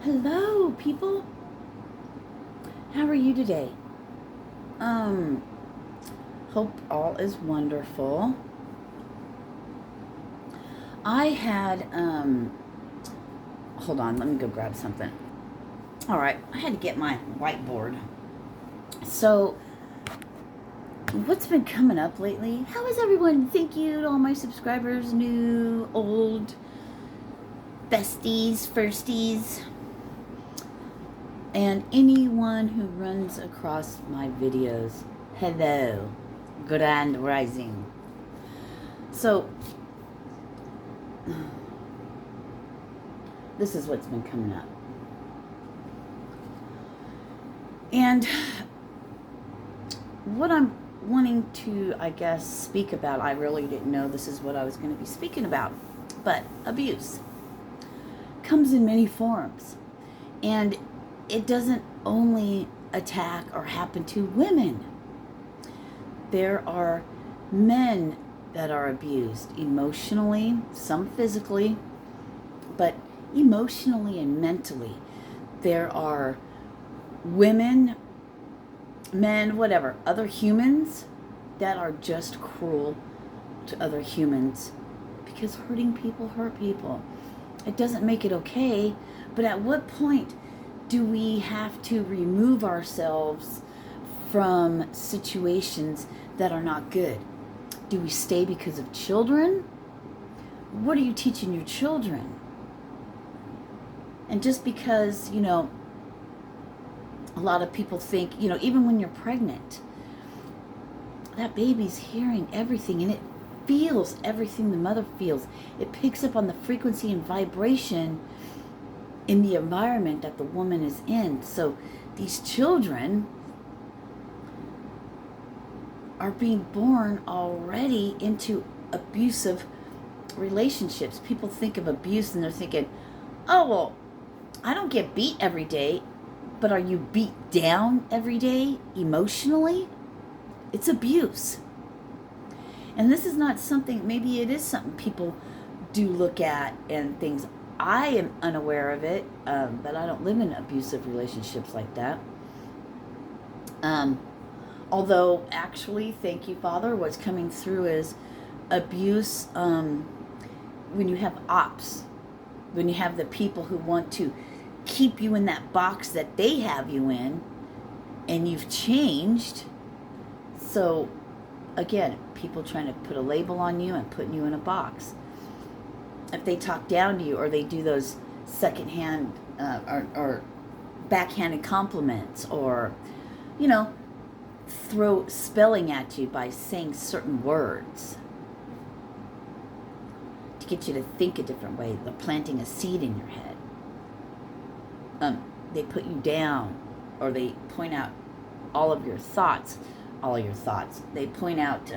Hello, people. How are you today? Hope all is wonderful. I had, hold on, let me go grab something. All right, I had to get my whiteboard. So, what's been coming up lately? How is everyone? Thank you to all my subscribers, new, old, besties, firsties, and anyone who runs across my videos. Hello, grand rising. So, this is what's been coming up. And what I'm wanting to, I guess, speak about, I really didn't know this is what I was going to be speaking about, but abuse comes in many forms. And it doesn't only attack or happen to women. There are men that are abused emotionally, some physically, but emotionally and mentally. There are women, men, whatever, other humans that are just cruel to other humans, because hurting people hurt people. It doesn't make it okay, but at what point do we have to remove ourselves from situations that are not good? Do we stay because of children? What are you teaching your children? And just because, a lot of people think, even when you're pregnant, that baby's hearing everything and it feels everything the mother feels. It picks up on the frequency and vibration in the environment that the woman is in. So these children are being born already into abusive relationships. People think of abuse and they're thinking, oh, well, I don't get beat every day. But are you beat down every day emotionally? It's abuse. And this is not something, maybe it is something people do look at and things. I am unaware of it, but I don't live in abusive relationships like that. Although, actually, thank you, Father, what's coming through is abuse when you have ops, when you have the people who want to keep you in that box that they have you in, and you've changed. So, again, people trying to put a label on you and putting you in a box. If they talk down to you, or they do those secondhand or backhanded compliments, or, throw spelling at you by saying certain words to get you to think a different way, they're planting a seed in your head. They put you down, or they point out all of your thoughts. They point out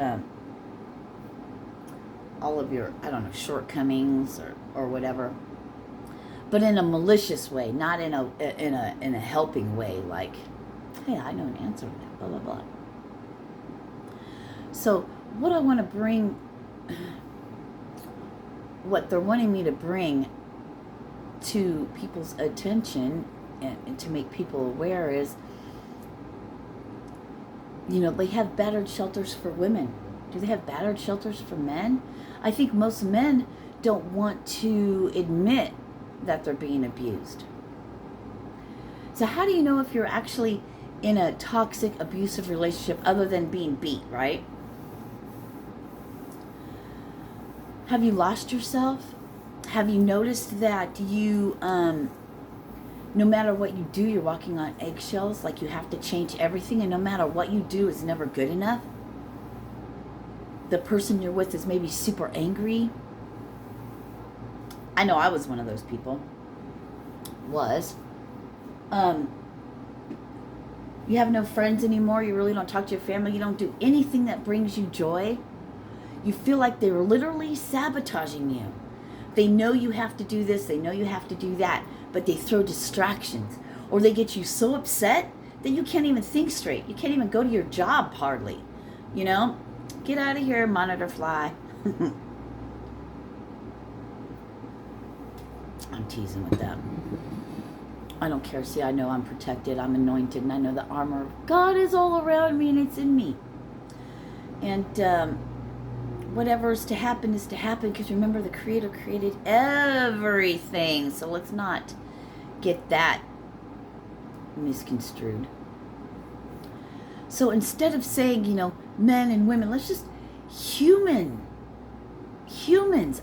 all of your, shortcomings or whatever, but in a malicious way, not in a helping way. Like, hey, I know an answer to that. Blah blah blah. So what I want to bring, what they're wanting me to bring to people's attention and to make people aware is, they have battered shelters for women. Do they have battered shelters for men? I think most men don't want to admit that they're being abused. So how do you know if you're actually in a toxic, abusive relationship other than being beat, right? Have you lost yourself? Have you noticed that you, no matter what you do, you're walking on eggshells, like you have to change everything, and no matter what you do is never good enough? The person you're with is maybe super angry. I know I was one of those people. You have no friends anymore. You really don't talk to your family. You don't do anything that brings you joy. You feel like they're literally sabotaging you. They know you have to do this. They know you have to do that. But they throw distractions. Or they get you so upset that you can't even think straight. You can't even go to your job hardly. Get out of here, monitor fly. I'm teasing with that. I don't care. See, I know I'm protected. I'm anointed. And I know the armor of God is all around me and it's in me. And whatever's to happen is to happen. Because remember, the Creator created everything. So let's not get that misconstrued. So instead of saying, men and women, let's just humans,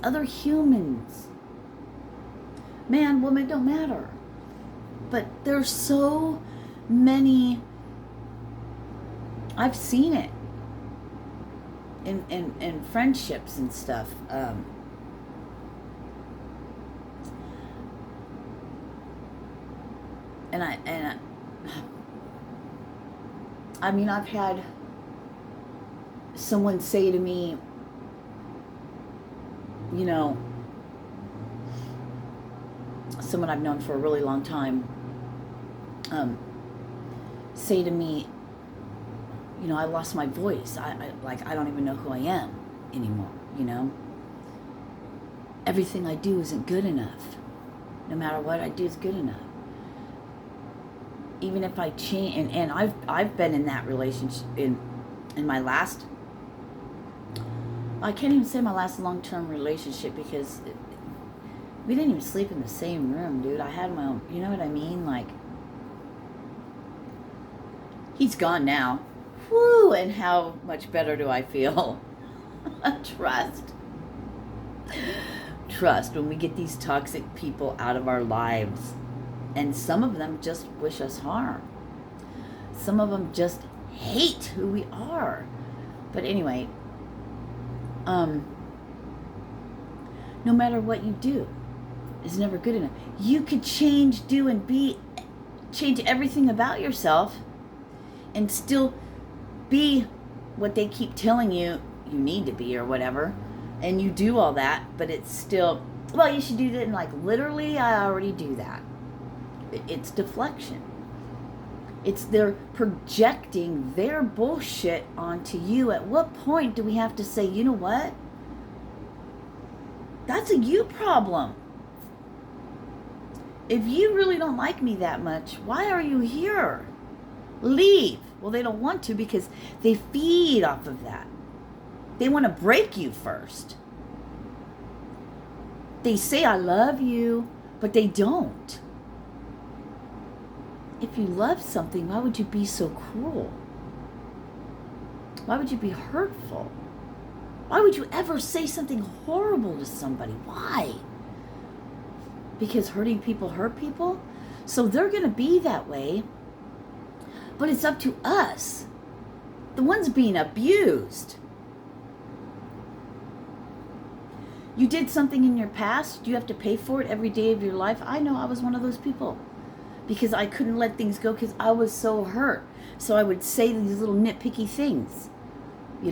other humans. Man, woman, don't matter. But there's so many, I've seen it in friendships and stuff. I mean, I've had someone say to me, someone I've known for a really long time, say to me, I lost my voice. I don't even know who I am anymore, Everything I do isn't good enough. No matter what I do is good enough. Even if I change, and I've been in that relationship in my last, I can't even say my last long-term relationship because we didn't even sleep in the same room, dude. I had my own, you know what I mean? Like, he's gone now. Whew, and how much better do I feel? Trust when we get these toxic people out of our lives. And some of them just wish us harm. Some of them just hate who we are. But anyway, no matter what you do, is never good enough. You could change, do, and change everything about yourself and still be what they keep telling you you need to be or whatever. And you do all that, but it's still, well, you should do that. And like, literally, I already do that. It's deflection. It's they're projecting their bullshit onto you. At what point do we have to say, you know what? That's a you problem. If you really don't like me that much, why are you here? Leave. Well, they don't want to because they feed off of that. They want to break you first. They say, I love you, but they don't. If you love something, why would you be so cruel? Why would you be hurtful? Why would you ever say something horrible to somebody? Why? Because hurting people hurt people? So they're going to be that way. But it's up to us, the ones being abused. You did something in your past, do you have to pay for it every day of your life? I know I was one of those people. Because I couldn't let things go because I was so hurt. So I would say these little nitpicky things.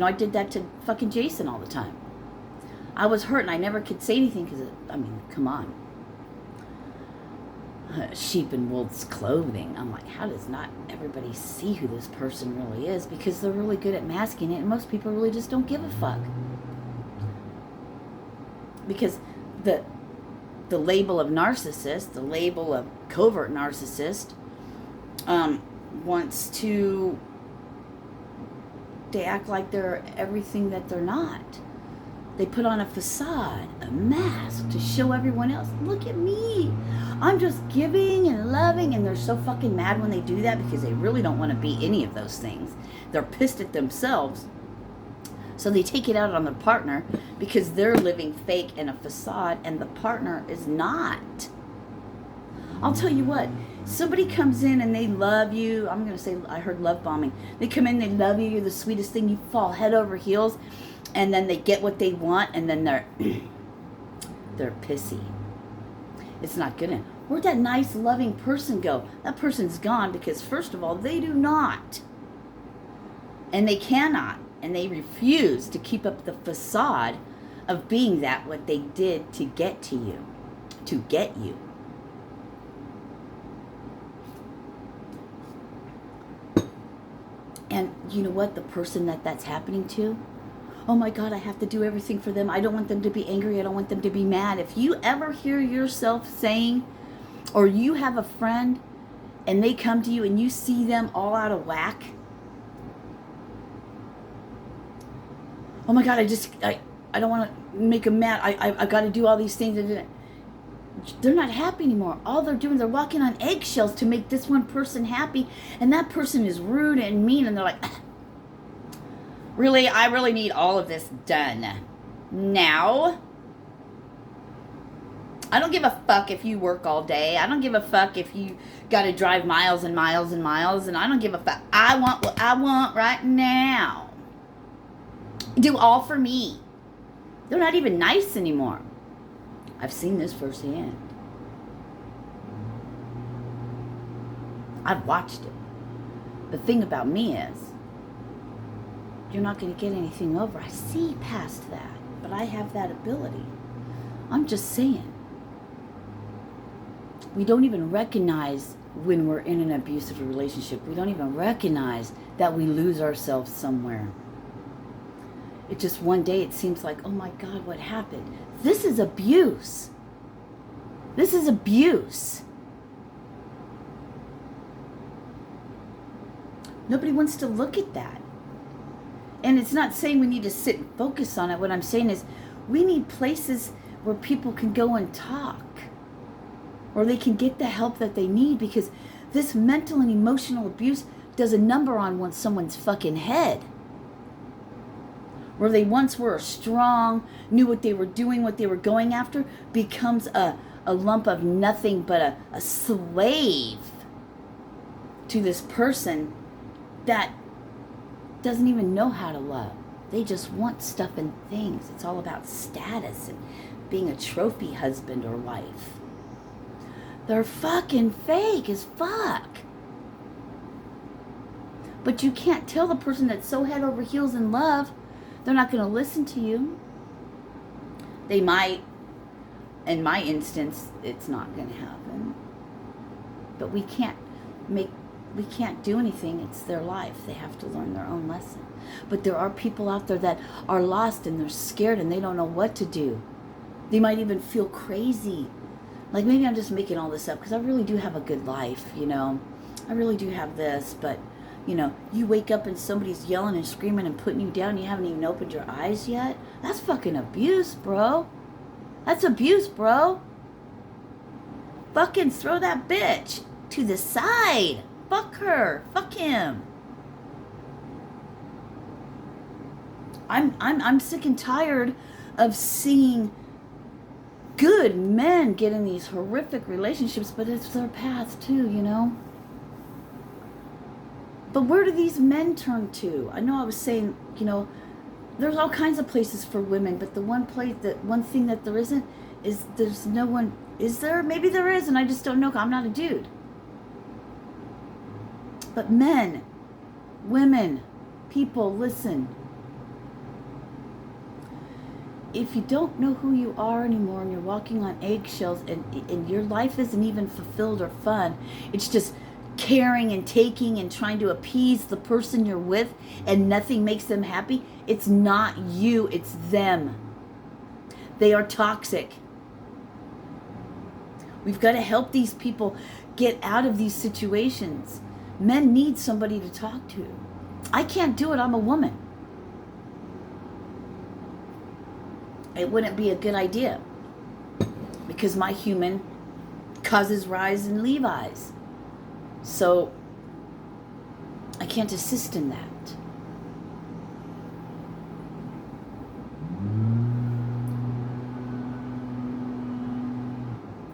I did that to fucking Jason all the time. I was hurt and I never could say anything because, come on. Sheep in wolf's clothing. I'm like, how does not everybody see who this person really is? Because they're really good at masking it and most people really just don't give a fuck. Because the label of narcissist, the label of covert narcissist, wants to, they act like they're everything that they're not. They put on a facade, a mask to show everyone else, look at me. I'm just giving and loving, and they're so fucking mad when they do that because they really don't want to be any of those things. They're pissed at themselves. So they take it out on their partner because they're living fake in a facade and the partner is not. I'll tell you what, somebody comes in and they love you. I'm going to say, I heard love bombing. They come in, they love you, you're the sweetest thing, you fall head over heels, and then they get what they want and then they're pissy. It's not good enough. Where'd that nice, loving person go? That person's gone because, first of all, they do not. And they cannot. And they refuse to keep up the facade of being that what they did to get to you. To get you. And you know what? The person that's happening to, oh my God, I have to do everything for them. I don't want them to be angry. I don't want them to be mad. If you ever hear yourself saying, Or you have a friend and they come to you and you see them all out of whack. Oh my God, I don't want to make them mad. I got to do all these things. They're not happy anymore. All they're doing, they're walking on eggshells to make this one person happy. And that person is rude and mean. And they're like, really, I really need all of this done now. I don't give a fuck if you work all day. I don't give a fuck if you got to drive miles and miles and miles. And I don't give a fuck. I want what I want right now. Do all for me. They're not even nice anymore. I've seen this firsthand. I've watched it. The thing about me is, you're not going to get anything over. I see past that, but I have that ability. I'm just saying. We don't even recognize when we're in an abusive relationship. We don't even recognize that we lose ourselves somewhere. It just one day it seems like, oh my God, what happened? This is abuse. This is abuse. Nobody wants to look at that. And it's not saying we need to sit and focus on it. What I'm saying is we need places where people can go and talk. Or they can get the help that they need, because this mental and emotional abuse does a number on someone's fucking head. Where they once were strong, knew what they were doing, what they were going after, becomes a lump of nothing but a slave to this person that doesn't even know how to love. They just want stuff and things. It's all about status and being a trophy husband or wife. They're fucking fake as fuck. But you can't tell the person that's so head over heels in love, they're not going to listen to you. They might. In my instance, it's not going to happen. But we can't do anything. It's their life. They have to learn their own lesson. But there are people out there that are lost and they're scared and they don't know what to do. They might even feel crazy. Like, maybe I'm just making all this up because I really do have a good life, you know. I really do have this, but, you know, you wake up and somebody's yelling and screaming and putting you down. You haven't even opened your eyes yet. That's fucking abuse, bro. That's abuse, bro. Fucking throw that bitch to the side. Fuck her. Fuck him. I'm sick and tired of seeing good men get in these horrific relationships, but it's their path too, you know. But where do these men turn to? I know I was saying, you know, there's all kinds of places for women, but the one thing that there isn't is there's no one. Is there? Maybe there is, and I just don't know. I'm not a dude. But men, women, people, listen. If you don't know who you are anymore and you're walking on eggshells and your life isn't even fulfilled or fun, it's just caring and taking and trying to appease the person you're with and nothing makes them happy, it's not you, it's them. They are toxic. We've got to help these people get out of these situations. Men need somebody to talk to. I can't do it, I'm a woman. It wouldn't be a good idea because my human causes rise and levi's. So I can't assist in that.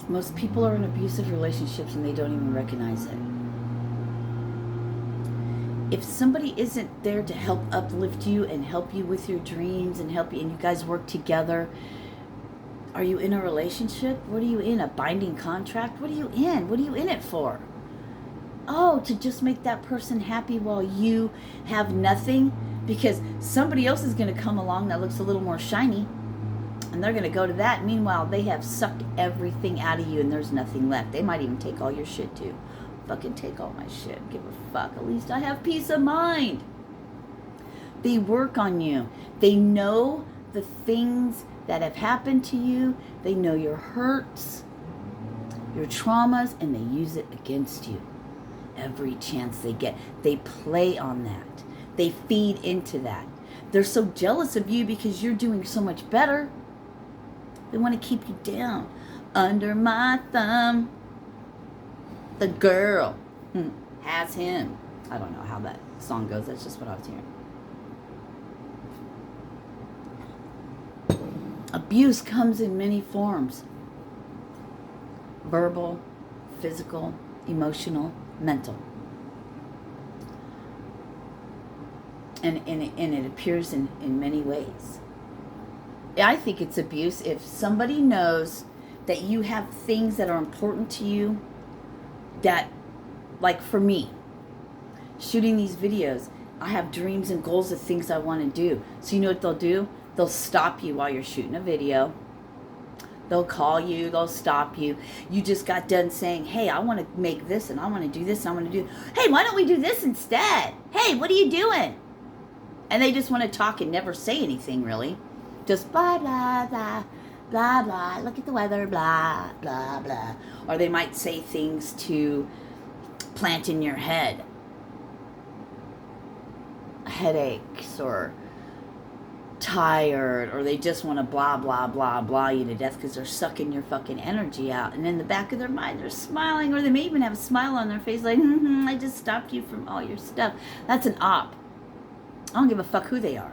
Most people are in abusive relationships and they don't even recognize it. If somebody isn't there to help uplift you and help you with your dreams and help you, and you guys work together, are you in a relationship? What are you in? A binding contract? What are you in? What are you in it for? Oh, to just make that person happy while you have nothing? Because somebody else is going to come along that looks a little more shiny and they're going to go to that. Meanwhile, they have sucked everything out of you and there's nothing left. They might even take all your shit too. Fucking take all my shit. Give a fuck. At least I have peace of mind. They work on you. They know the things that have happened to you. They know your hurts, your traumas, and they use it against you every chance they get. They play on that. They feed into that. They're so jealous of you because you're doing so much better. They want to keep you down. Under my thumb, the girl has him. I don't know how that song goes. That's just what I was hearing. Abuse comes in many forms. Verbal, physical, emotional, mental. And it appears in many ways. I think it's abuse if somebody knows that you have things that are important to you that, like for me, shooting these videos, I have dreams and goals of things I want to do. So you know what they'll do? They'll stop you while you're shooting a video. They'll call you, they'll stop you. You just got done saying, hey, I want to make this and I want to do this and I want to do, hey, why don't we do this instead? Hey, what are you doing? And they just want to talk and never say anything really. Just blah, blah, blah, blah, blah, look at the weather, blah, blah, blah. Or they might say things to plant in your head. Headaches or tired, or they just want to blah, blah, blah, blah you to death because they're sucking your fucking energy out. And in the back of their mind, they're smiling, or they may even have a smile on their face like, I just stopped you from all your stuff. That's an op. I don't give a fuck who they are.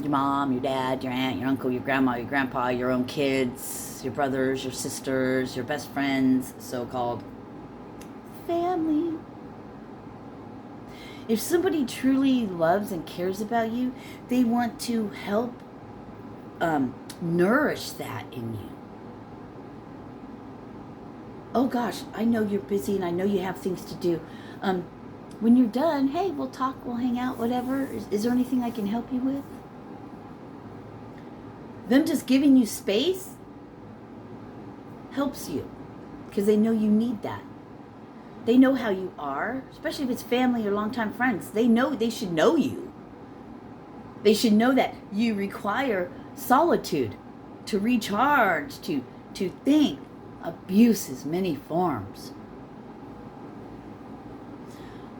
Your mom, your dad, your aunt, your uncle, your grandma, your grandpa, your own kids, your brothers, your sisters, your best friends, so-called family. If somebody truly loves and cares about you, they want to help nourish that in you. Oh gosh, I know you're busy and I know you have things to do. When you're done, hey, we'll talk, we'll hang out, whatever. Is there anything I can help you with? Them just giving you space helps you because they know you need that. They know how you are, especially if it's family or longtime friends. They should know you. They should know that you require solitude to recharge, to think. Abuse is many forms.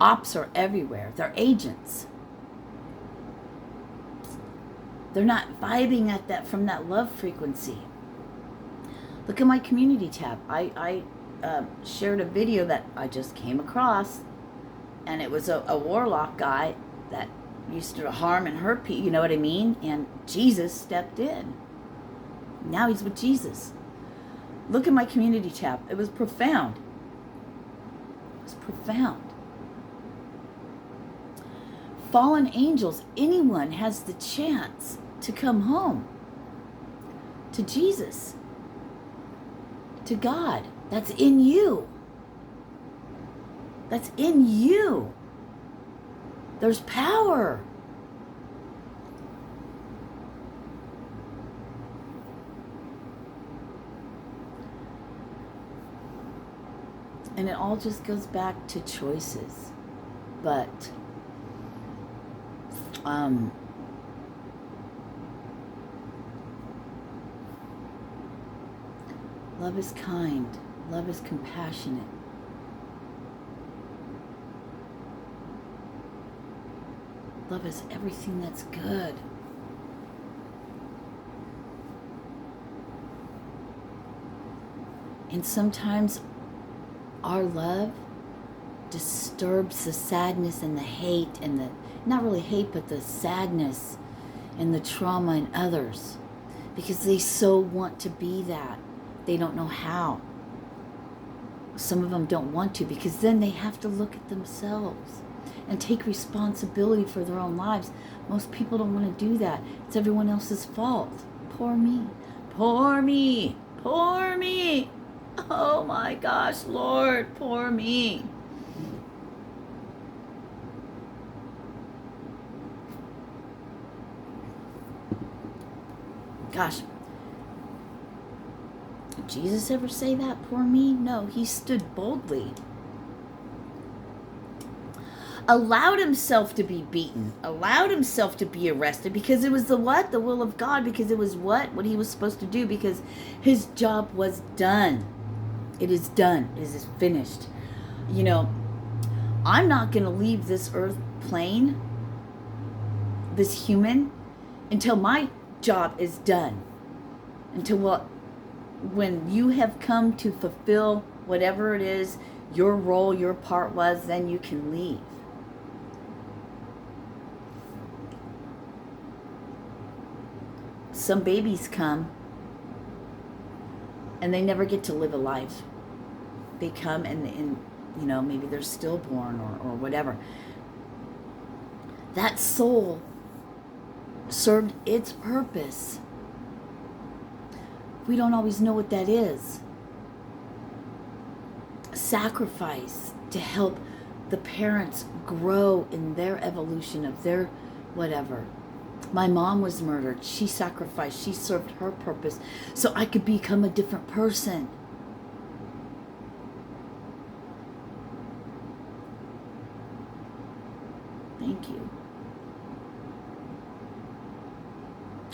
Ops are everywhere. They're agents. They're not vibing at that from that love frequency. Look at my community tab. I shared a video that I just came across, and it was a warlock guy that used to harm and hurt people, you know what I mean? And Jesus stepped in. Now he's with Jesus. Look at my community tab. It was profound. It was profound. Fallen angels, anyone has the chance to come home to Jesus, to God. That's in you. That's in you. There's power. And it all just goes back to choices. But love is kind. Love is compassionate. Love is everything that's good. And sometimes our love disturbs the sadness and the hate and the, not really hate, but the sadness and the trauma in others, because they so want to be that. They don't know how. Some of them don't want to, because then they have to look at themselves and take responsibility for their own lives. Most people don't want to do that. It's everyone else's fault. Poor me. Poor me. Poor me. Oh my gosh, Lord, poor me. Gosh, did Jesus ever say that, poor me? No, he stood boldly. Allowed himself to be beaten. Allowed himself to be arrested because it was the what? The will of God, because it was what? What he was supposed to do, because his job was done. It is done. It is finished. You know, I'm not going to leave this earth plane, this human, until my job is done. Until when you have come to fulfill whatever it is your role, your part was, then you can leave. Some babies come and they never get to live a life. They come and you know, maybe they're stillborn or whatever. That soul served its purpose. We don't always know what that is. Sacrifice to help the parents grow in their evolution of their whatever. My mom was murdered. She sacrificed. She served her purpose so I could become a different person. Thank you.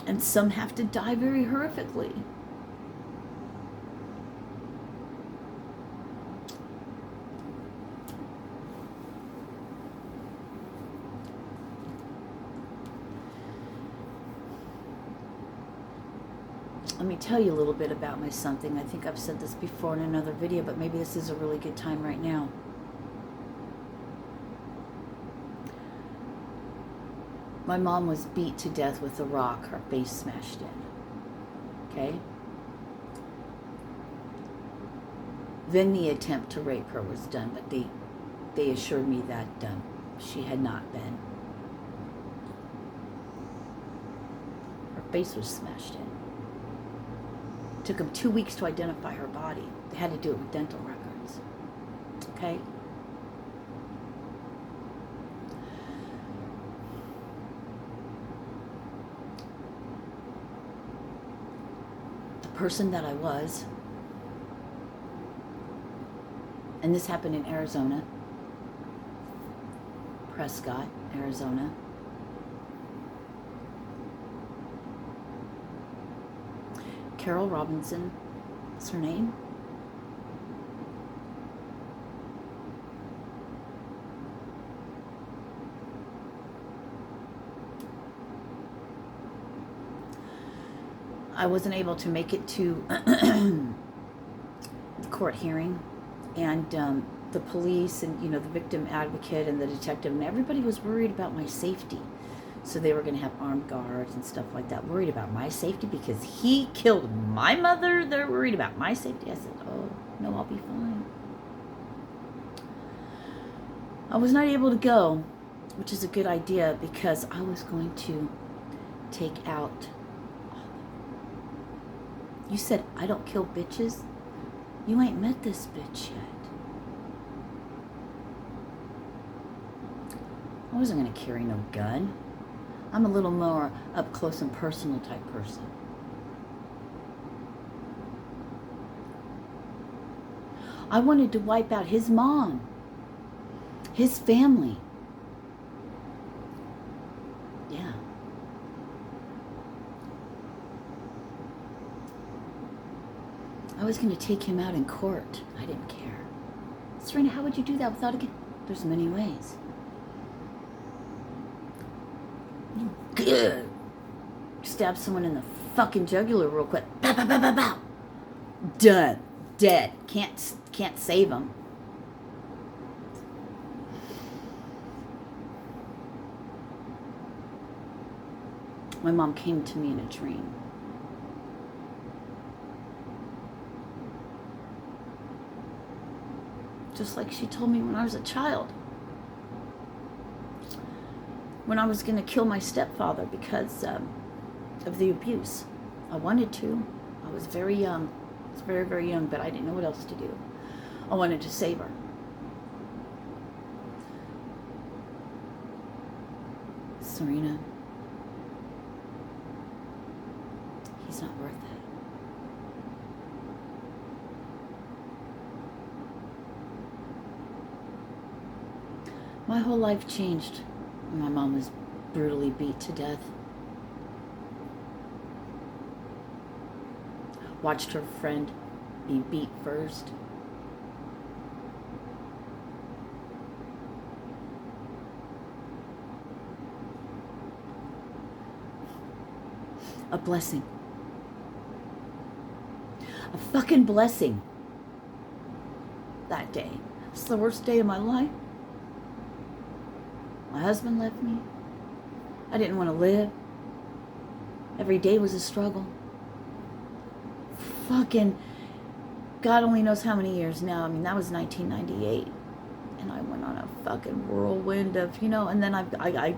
And some have to die very horrifically. Let me tell you a little bit about my something. I think I've said this before in another video, but maybe this is a really good time right now. My mom was beat to death with a rock, her face smashed in. Okay? Then the attempt to rape her was done, but they assured me that she had not been. Her face was smashed in. It took them 2 weeks to identify her body. They had to do it with dental records. Okay? The person that I was, and this happened in Arizona, Prescott, Arizona. Carol Robinson is her name. I wasn't able to make it to the court hearing, and the police and, you know, the victim advocate and the detective and everybody was worried about my safety. So they were going to have armed guards and stuff like that, worried about my safety because he killed my mother. They're worried about my safety. I said, oh, no, I'll be fine. I was not able to go, which is a good idea because I was going to take out. You said, I don't kill bitches? You ain't met this bitch yet. I wasn't going to carry no gun. I'm a little more up close and personal type person. I wanted to wipe out his mom, his family. Yeah. I was going to take him out in court. I didn't care. Serena, how would you do that without a gun? There's many ways. Good. Stab someone in the fucking jugular real quick. Bow, bow, bow, bow, bow. Done. Dead. Can't save them. My mom came to me in a dream. Just like she told me when I was a child. When I was going to kill my stepfather because of the abuse. I wanted to. I was very young. I was very, very young, but I didn't know what else to do. I wanted to save her. Serena, he's not worth it. My whole life changed. My mom was brutally beat to death. Watched her friend be beat first, A blessing. A fucking blessing. That day. It's the worst day of my life. My husband left me. I didn't want to live. Every day was a struggle. Fucking God only knows how many years now. I mean, that was 1998. And I went on a fucking whirlwind of, and then I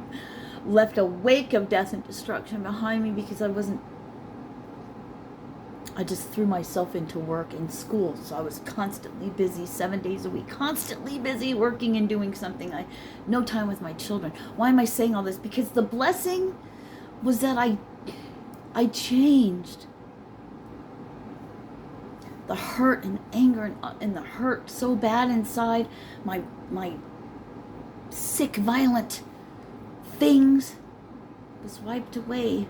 left a wake of death and destruction behind me because I just threw myself into work and school. So I was constantly busy, 7 days a week, constantly busy working and doing something. No time with my children. Why am I saying all this? Because the blessing was that I changed. The hurt and anger and the hurt so bad inside, my sick, violent things was wiped away.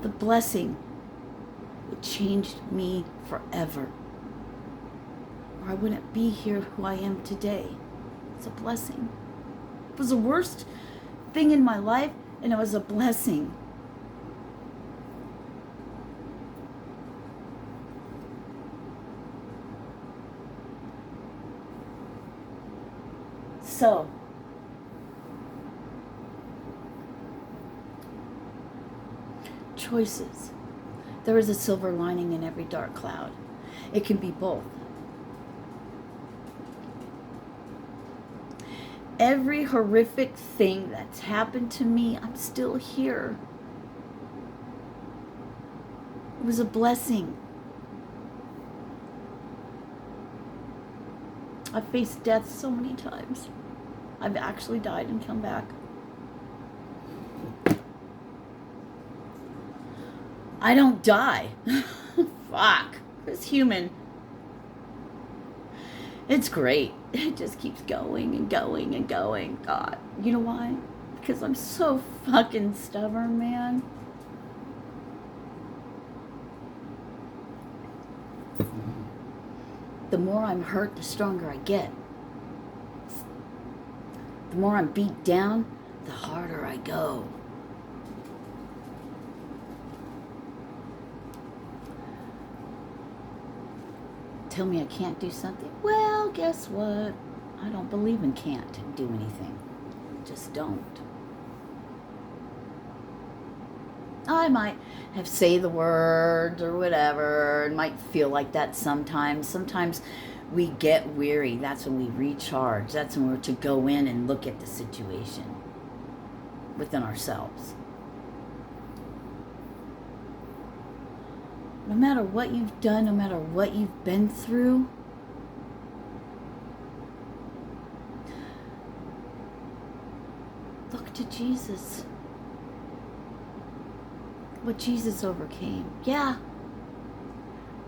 The blessing it changed me forever. Or I wouldn't be here who I am today. It's a blessing. It was the worst thing in my life, and it was a blessing. So, choices. There is a silver lining in every dark cloud. It can be both. Every horrific thing that's happened to me, I'm still here. It was a blessing. I've faced death so many times. I've actually died and come back. I don't die. Fuck. This human. It's great. It just keeps going and going and going. God. You know why? Because I'm so fucking stubborn, man. The more I'm hurt, the stronger I get. The more I'm beat down, the harder I go. Tell me I can't do something? Well, guess what? I don't believe in can't do anything. Just don't. I might have say the words or whatever. It might feel like that sometimes. Sometimes we get weary. That's when we recharge. That's when we're to go in and look at the situation within ourselves. No matter what you've done, no matter what you've been through, look to Jesus. What Jesus overcame. Yeah.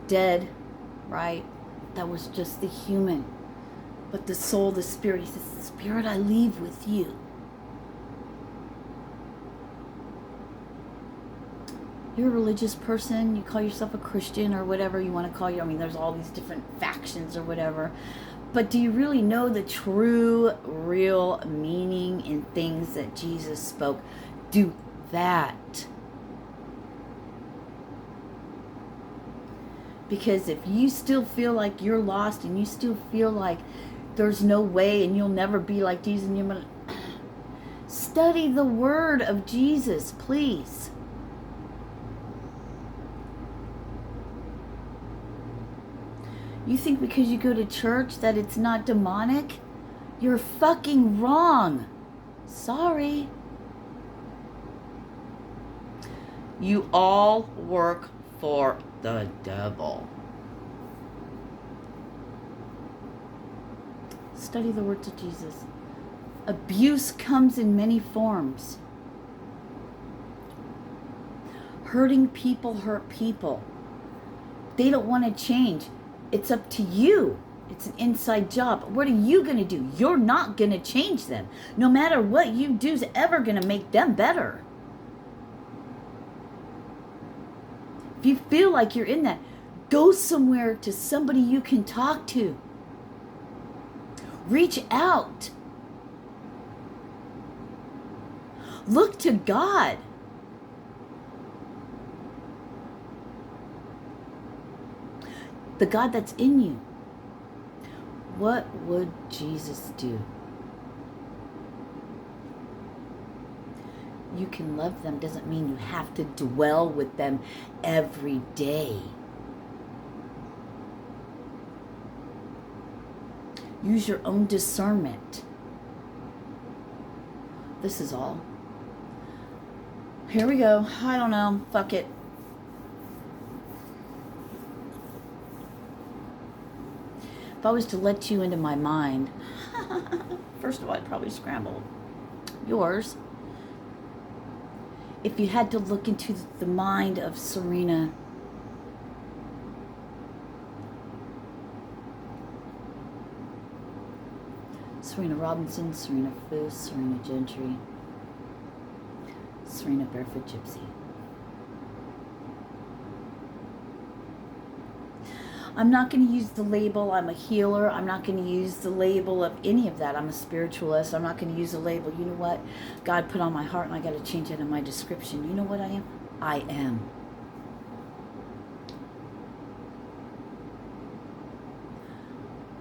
Dead, right? That was just the human. But the soul, the spirit, he says, the spirit I leave with you. You're a religious person, you call yourself a Christian or whatever you want to call you. I mean, there's all these different factions or whatever. But do you really know the true, real meaning in things that Jesus spoke? Do that. Because if you still feel like you're lost and you still feel like there's no way and you'll never be like Jesus, and you're gonna study the word of Jesus, please. You think because you go to church that it's not demonic? You're fucking wrong. Sorry. You all work for the devil. Study the words of Jesus. Abuse comes in many forms. Hurting people hurt people. They don't want to change. It's up to you. It's an inside job. What are you going to do? You're not going to change them. No matter what you do is ever going to make them better. If you feel like you're in that, go somewhere to somebody you can talk to. Reach out. Look to God. the God that's in you. What would Jesus do? You can love them doesn't mean you have to dwell with them every day. Use your own discernment. This is all. Here we go. I don't know. Fuck it. If I was to let you into my mind, first of all, I'd probably scramble yours. If you had to look into the mind of Sirena Robinson, Sirena Foos, Sirena Gentry, Sirena Barefoot Gypsy. I'm not going to use the label, I'm a healer. I'm not going to use the label of any of that. I'm a spiritualist. I'm not going to use the label. You know what? God put on my heart and I got to change it in my description. You know what I am? I am.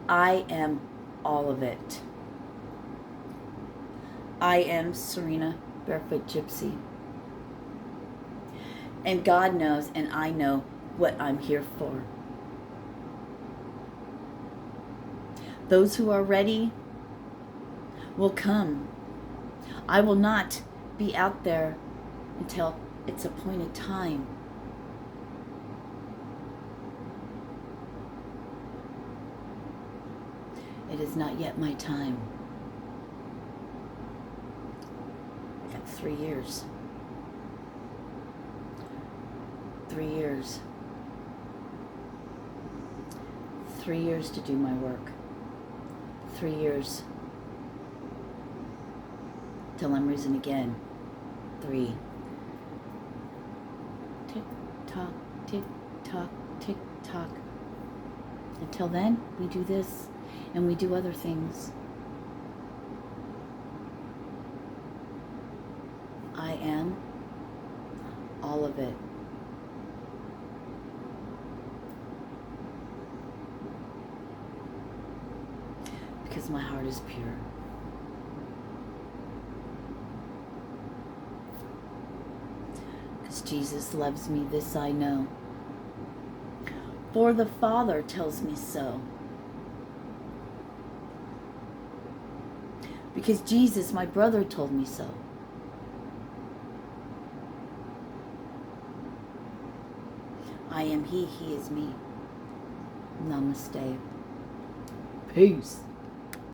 I am all of it. I am Sirena Barefoot Gypsy. And God knows and I know what I'm here for. Those who are ready will come. I will not be out there until its appointed time. It is not yet my time. I got 3 years. 3 years. 3 years to do my work. 3 years till I'm risen again. 3. Tick tock, tick tock, tick tock. Until then, we do this and we do other things. I am all of it. Because my heart is pure. Because Jesus loves me, this I know. For the Father tells me so. Because Jesus, my brother, told me so. I am he is me. Namaste. Peace.